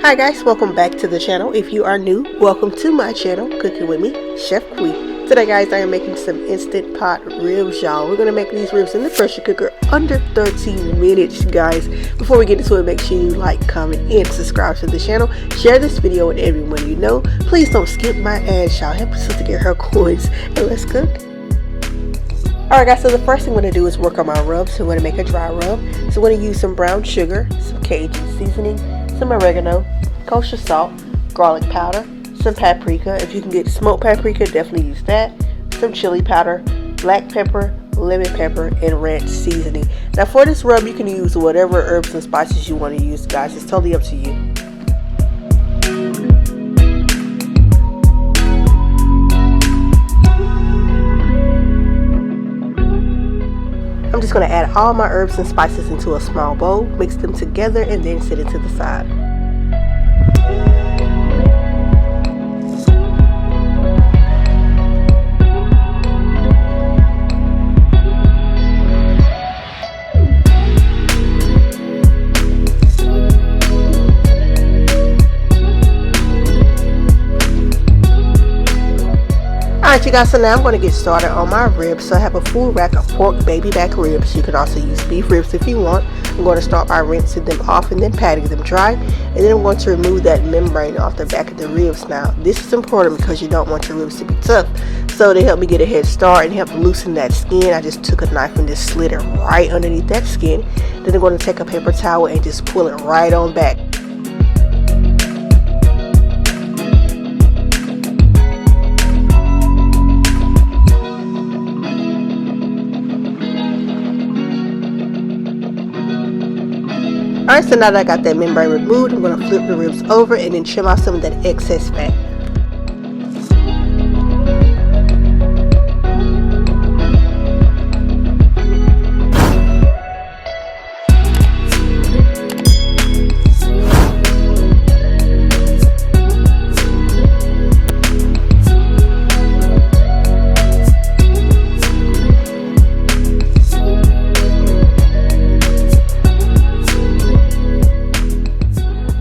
Hi guys, welcome back to the channel. If you are new, welcome to my channel, Cooking With Me, Chef Quee. Today guys, I am making some Instant Pot ribs, y'all. We're going to make these ribs in the pressure cooker under 30 minutes, guys. Before we get into it, make sure you like, comment, and subscribe to the channel. Share this video with everyone you know. Please don't skip my ads, y'all. Help us to get her coins, and let's cook. Alright guys, so the first thing I'm going to do is work on my rub. So I'm going to make a dry rub. So I'm going to use some brown sugar, some Cajun seasoning, some oregano, kosher salt, garlic powder, some paprika. If you can get smoked paprika, definitely use that. Some chili powder, black pepper, lemon pepper, and ranch seasoning. Now for this rub, you can use whatever herbs and spices you want to use, guys. It's totally up to you. I'm just going to add all my herbs and spices into a small bowl, mix them together, and then set it to the side. Alright you guys, so now I'm going to get started on my ribs. So I have a full rack of pork baby back ribs. You can also use beef ribs if you want. I'm going to start by rinsing them off and then patting them dry. And then I'm going to remove that membrane off the back of the ribs. Now this is important because you don't want your ribs to be tough. So to help me get a head start and help loosen that skin, I just took a knife and just slid it right underneath that skin. Then I'm going to take a paper towel and just pull it right on back. Alright, so now that I got that membrane removed, I'm going to flip the ribs over and then trim off some of that excess fat.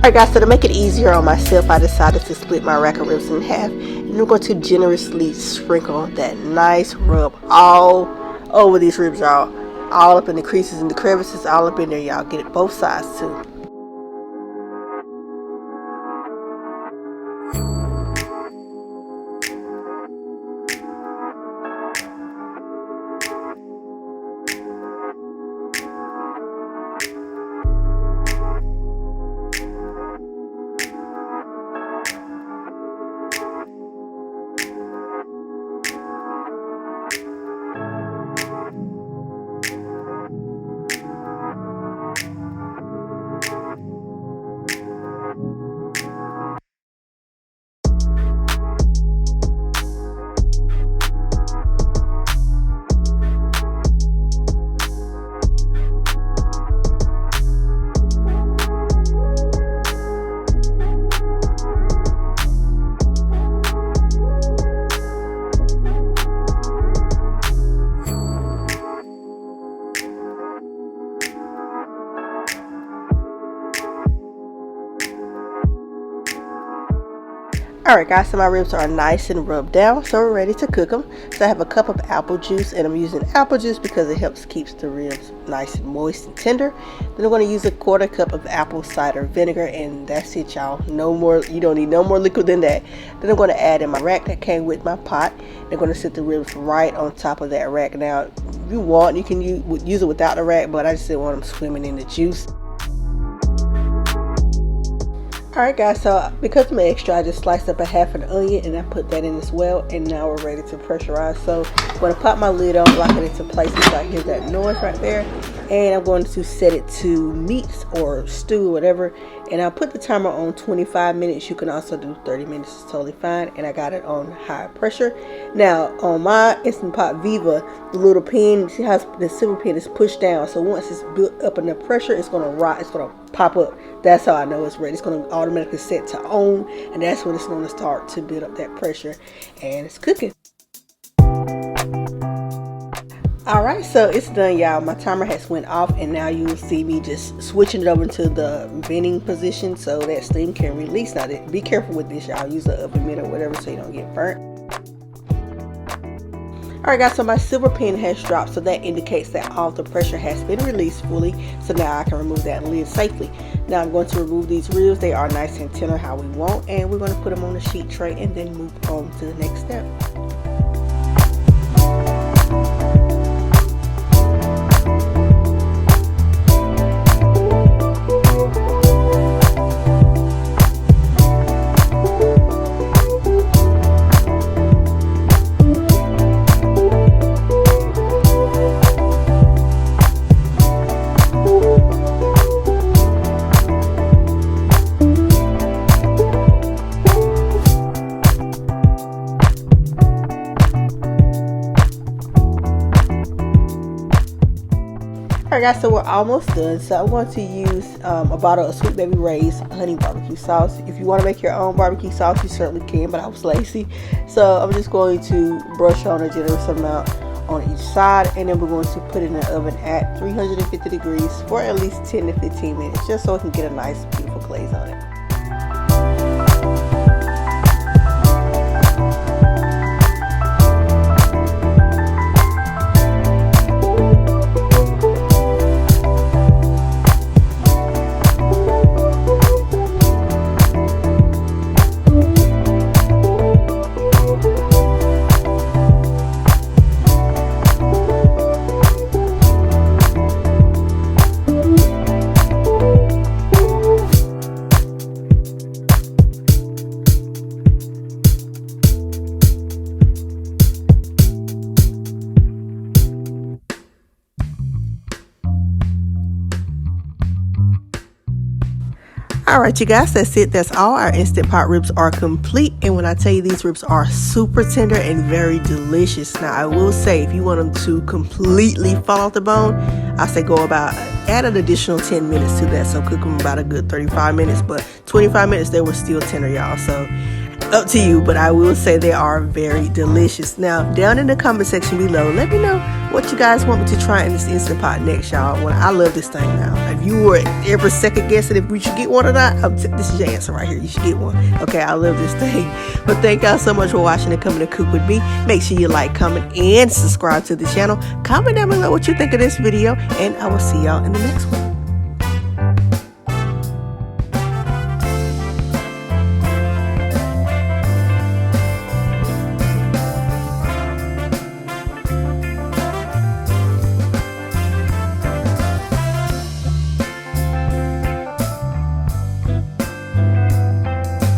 Alright guys, so to make it easier on myself, I decided to split my rack of ribs in half, and I'm going to generously sprinkle that nice rub all over these ribs, y'all. All up in the creases and the crevices, all up in there, y'all. Get it both sides too. Alright guys, so my ribs are nice and rubbed down, so we're ready to cook them. So I have a cup of apple juice, and I'm using apple juice because it helps keeps the ribs nice and moist and tender. Then I'm going to use a 1/4 cup of apple cider vinegar, and that's it, y'all. No more, you don't need no more liquid than that. Then I'm going to add in my rack that came with my pot. I'm going to set the ribs right on top of that rack. Now if you want, you can use it without the rack, but I just didn't want them swimming in the juice. Alright guys, so because I'm extra, I just sliced up a half an onion and I put that in as well, and now we're ready to pressurize. So I'm going to pop my lid on, lock it into place so I hear that noise right there, and I'm going to set it to meats or stew or whatever, and I'll put the timer on 25 minutes. You can also do 30 minutes, it's totally fine, and I got it on high pressure. Now on my Instant Pot Viva, the little pin, see how the silver pin is pushed down, so once it's built up enough pressure, it's going to rise, it's going to pop up. That's how I know it's ready. It's going to automatically set to on, and that's when it's going to start to build up that pressure, and it's cooking. Alright, so it's done, y'all. My timer has went off, and now you'll see me just switching it over to the venting position so that steam can release. Now, be careful with this, y'all. Use the oven mitt or whatever so you don't get burnt. Alright guys, so my silver pen has dropped, so that indicates that all the pressure has been released fully. So now I can remove that lid safely. Now I'm going to remove these ribs. They are nice and tender how we want, and we're going to put them on a sheet tray and then move on to the next step. Alright guys, so we're almost done. So I'm going to use a bottle of Sweet Baby Ray's honey barbecue sauce. If you want to make your own barbecue sauce, you certainly can, but I was lazy. So I'm just going to brush on a generous amount on each side, and then we're going to put it in the oven at 350 degrees for at least 10 to 15 minutes, just so it can get a nice beautiful glaze on it. Alright you guys, that's it. That's all. Our Instant Pot ribs are complete, and when I tell you these ribs are super tender and very delicious. Now I will say, if you want them to completely fall off the bone, I say go about, add an additional 10 minutes to that, so cook them about a good 35 minutes, but 25 minutes they were still tender, y'all. So up to you, but I will say they are very delicious. Now down in the comment section below, let me know what you guys want me to try in this Instant Pot next, y'all. Well, I love this thing now. If you were ever second guessing if we should get one or not, this is your answer right here. You should get one. Okay, I love this thing. But thank y'all so much for watching and coming to cook with me. Make sure you like, comment, and subscribe to the channel. Comment down below what you think of this video, and I will see y'all in the next one.